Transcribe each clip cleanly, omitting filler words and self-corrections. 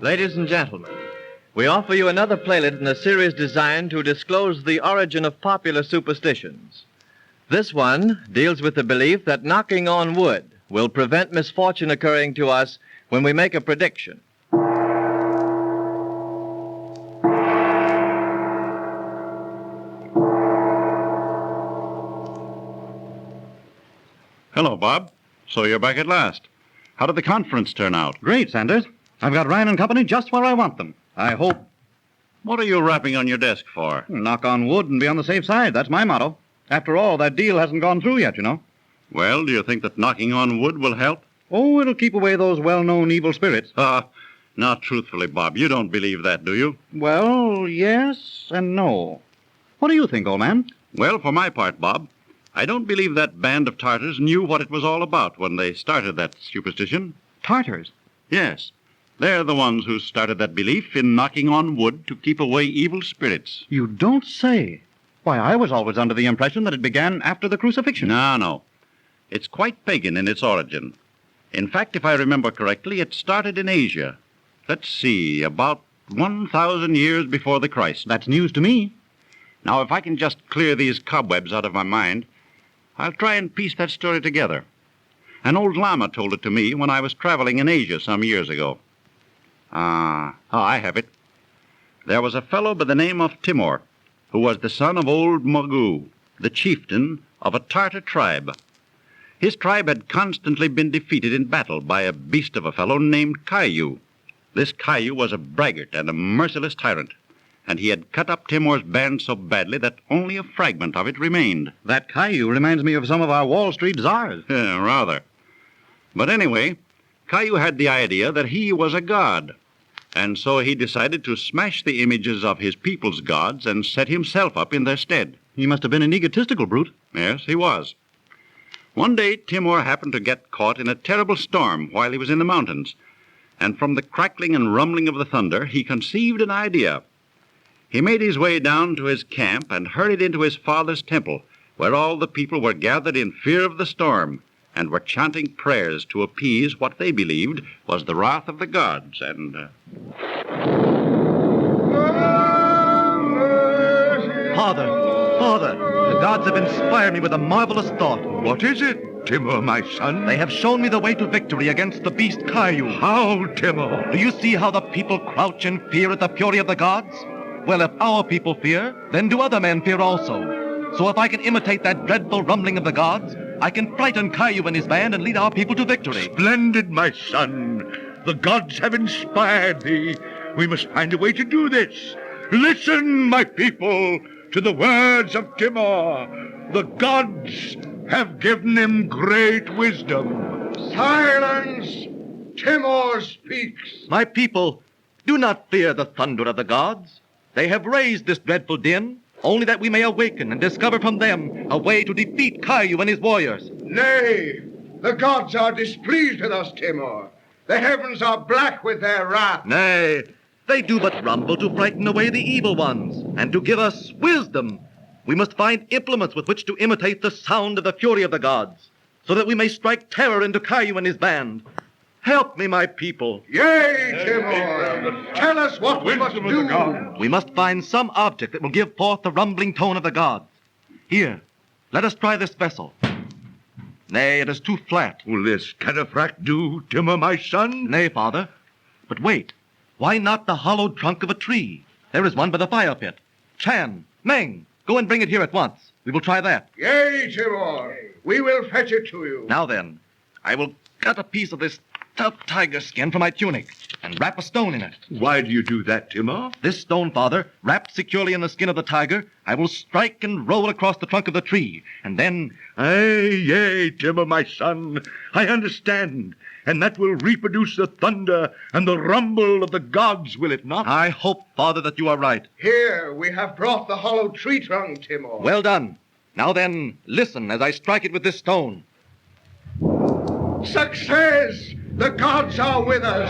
Ladies and gentlemen, we offer you another playlet in a series designed to disclose the origin of popular superstitions. This one deals with the belief that knocking on wood will prevent misfortune occurring to us when we make a prediction. Hello, Bob. So you're back at last. How did the conference turn out? Great, Sanders. I've got Ryan and Company just where I want them. I hope... What are you rapping on your desk for? Knock on wood and be on the safe side. That's my motto. After all, that deal hasn't gone through yet, you know. Well, do you think that knocking on wood will help? Oh, it'll keep away those well-known evil spirits. Not truthfully, Bob. You don't believe that, do you? Well, yes and no. What do you think, old man? Well, for my part, Bob, I don't believe that band of Tartars knew what it was all about when they started that superstition. Tartars? Yes. They're the ones who started that belief in knocking on wood to keep away evil spirits. You don't say. Why, I was always under the impression that it began after the crucifixion. No. It's quite pagan in its origin. In fact, if I remember correctly, it started in Asia. Let's see, about 1,000 years before the Christ. That's news to me. Now, if I can just clear these cobwebs out of my mind, I'll try and piece that story together. An old lama told it to me when I was traveling in Asia some years ago. I have it. There was a fellow by the name of Timur, who was the son of old Magoo, the chieftain of a Tartar tribe. His tribe had constantly been defeated in battle by a beast of a fellow named Caillou. This Caillou was a braggart and a merciless tyrant, and he had cut up Timur's band so badly that only a fragment of it remained. That Caillou reminds me of some of our Wall Street czars. Yeah, rather. But anyway, Caillou had the idea that he was a god, and so he decided to smash the images of his people's gods and set himself up in their stead. He must have been an egotistical brute. Yes, he was. One day, Timur happened to get caught in a terrible storm while he was in the mountains, and from the crackling and rumbling of the thunder, he conceived an idea. He made his way down to his camp and hurried into his father's temple, where all the people were gathered in fear of the storm and were chanting prayers to appease what they believed was the wrath of the gods, and... Father, the gods have inspired me with a marvelous thought. What is it, Timur, my son? They have shown me the way to victory against the beast Caillou. How, Timur? Do you see how the people crouch in fear at the fury of the gods? Well, if our people fear, then do other men fear also. So if I can imitate that dreadful rumbling of the gods, I can frighten Caillou and his band and lead our people to victory. Splendid, my son. The gods have inspired thee. We must find a way to do this. Listen, my people, to the words of Timur. The gods have given him great wisdom. Silence! Timur speaks. My people, do not fear the thunder of the gods. They have raised this dreadful din, only that we may awaken and discover from them a way to defeat Caillou and his warriors. Nay, the gods are displeased with us, Timur. The heavens are black with their wrath. Nay, they do but rumble to frighten away the evil ones, and to give us wisdom. We must find implements with which to imitate the sound of the fury of the gods, so that we may strike terror into Caillou and his band. Help me, my people. Yea, Timur. Tell us what we must do. We must find some object that will give forth the rumbling tone of the gods. Here, let us try this vessel. Nay, it is too flat. Will this cataphract do, Timur, my son? Nay, father. But wait. Why not the hollowed trunk of a tree? There is one by the fire pit. Chan, Meng, go and bring it here at once. We will try that. Yea, Timur. We will fetch it to you. Now then, I will cut a piece of this tough tiger skin from my tunic and wrap a stone in it. Why do you do that, Timur? This stone, father, wrapped securely in the skin of the tiger, I will strike and roll across the trunk of the tree, and then... Yea, Timur, my son, I understand. And that will reproduce the thunder and the rumble of the gods, will it not? I hope, father, that you are right. Here, we have brought the hollow tree trunk, Timur. Well done. Now then, listen as I strike it with this stone. Success! The gods are with us.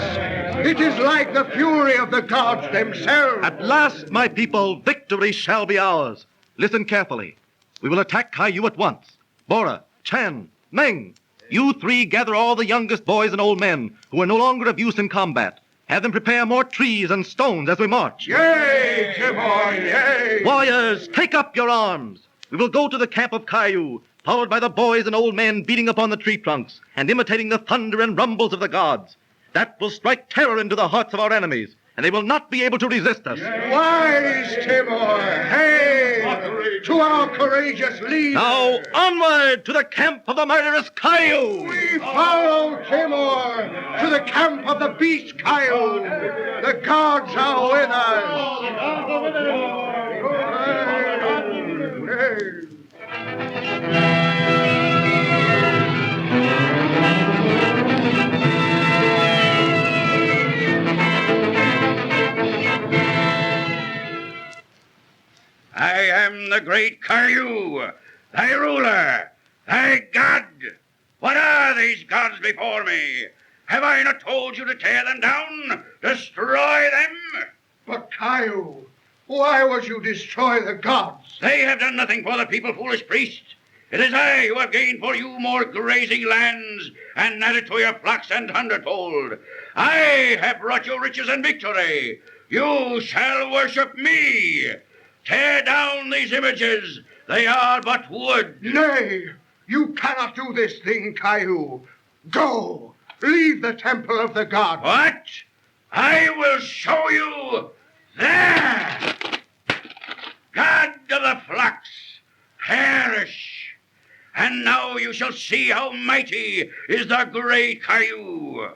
It is like the fury of the gods themselves. At last, my people, victory shall be ours. Listen carefully. We will attack Caillou at once. Bora, Chan, Meng, you three gather all the youngest boys and old men who are no longer of use in combat Have them prepare more trees and stones as we march. Yea, Timor, yea! Warriors, take up your arms. We will go to the camp of Caillou, followed by the boys and old men beating upon the tree trunks and imitating the thunder and rumbles of the gods. That will strike terror into the hearts of our enemies, and they will not be able to resist us. Wise Timor, hail to our courageous leader. Now, onward to the camp of the murderous Caillou. We follow Timor to the camp of the beast Caillou. The gods are with us. I am the great Caillou, thy ruler, thy god. What are these gods before me? Have I not told you to tear them down, destroy them? But Caillou, why would you destroy the gods? They have done nothing for the people, foolish priest. It is I who have gained for you more grazing lands and added to your flocks and hundredfold. I have brought you riches and victory. You shall worship me. Tear down these images. They are but wood. Nay, you cannot do this thing, Caillou. Go, leave the temple of the gods. What? I will show you. There! God of the flocks, perish. And now you shall see how mighty is the great Caillou.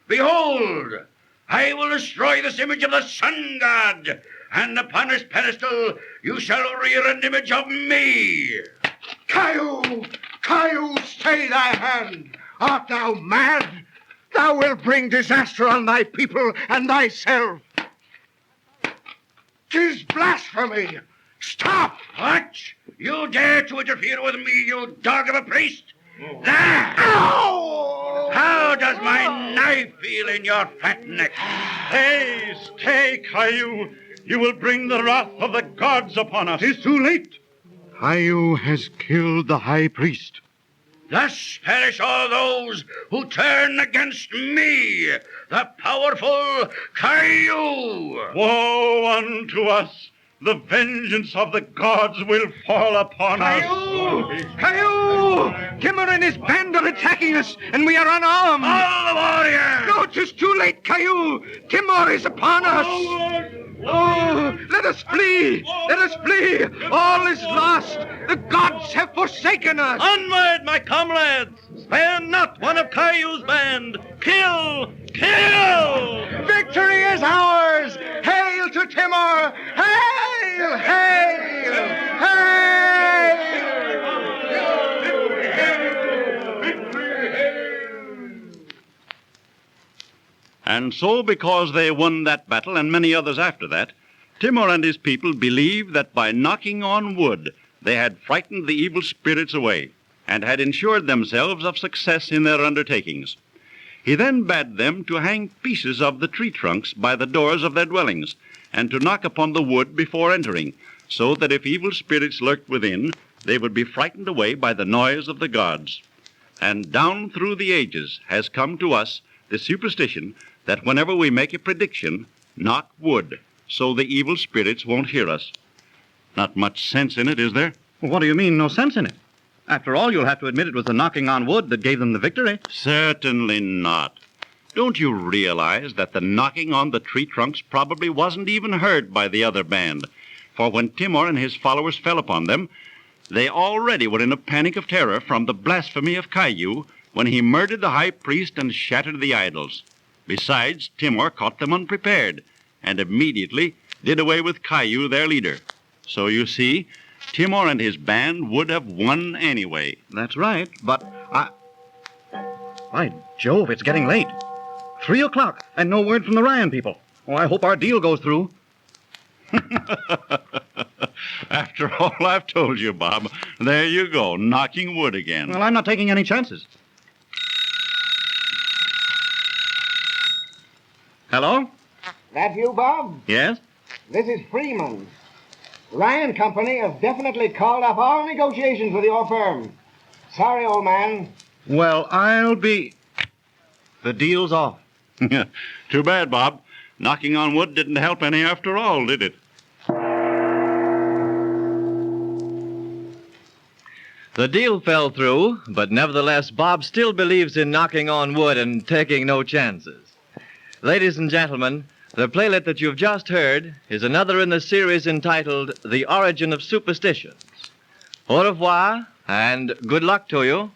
Behold, I will destroy this image of the sun god, and upon his pedestal you shall rear an image of me. Caillou, Caillou, stay thy hand. Art thou mad? Thou wilt bring disaster on thy people and thyself. 'Tis blasphemy. Stop! What? You dare to interfere with me, you dog of a priest? There! Ow! How does my knife feel in your fat neck? Stay, Caillou. You will bring the wrath of the gods upon us. 'Tis too late. Caillou has killed the high priest. Thus perish all those who turn against me, the powerful Caillou. Woe unto us. The vengeance of the gods will fall upon us. Caillou! Timor and his band are attacking us, and we are unarmed. All the warriors! No, 'tis too late, Caillou. Timor is upon us. Oh, let us flee! Let us flee! All is lost! The gods have forsaken us! Onward, my comrades! Spare not one of Caillou's band! Kill! Kill! Victory is ours! Hail to Timor! Hail! Hail! And so, because they won that battle and many others after that, Timor and his people believed that by knocking on wood, they had frightened the evil spirits away and had ensured themselves of success in their undertakings. He then bade them to hang pieces of the tree trunks by the doors of their dwellings and to knock upon the wood before entering, so that if evil spirits lurked within, they would be frightened away by the noise of the gods. And down through the ages has come to us the superstition that whenever we make a prediction, knock wood, so the evil spirits won't hear us. Not much sense in it, is there? What do you mean, no sense in it? After all, you'll have to admit it was the knocking on wood that gave them the victory. Certainly not. Don't you realize that the knocking on the tree trunks probably wasn't even heard by the other band? For when Timor and his followers fell upon them, they already were in a panic of terror from the blasphemy of Caillou when he murdered the high priest and shattered the idols. Besides, Timor caught them unprepared and immediately did away with Caillou, their leader. So you see, Timor and his band would have won anyway. That's right, but By Jove, it's getting late. 3 o'clock, and no word from the Ryan people. Oh, I hope our deal goes through. After all I've told you, Bob, there you go, knocking wood again. Well, I'm not taking any chances. Hello? That you, Bob? Yes? This is Freeman. Ryan Company have definitely called off all negotiations with your firm. Sorry, old man. Well, I'll be... The deal's off. Too bad, Bob. Knocking on wood didn't help any after all, did it? The deal fell through, but nevertheless, Bob still believes in knocking on wood and taking no chances. Ladies and gentlemen, the playlet that you've just heard is another in the series entitled The Origin of Superstitions. Au revoir, and good luck to you.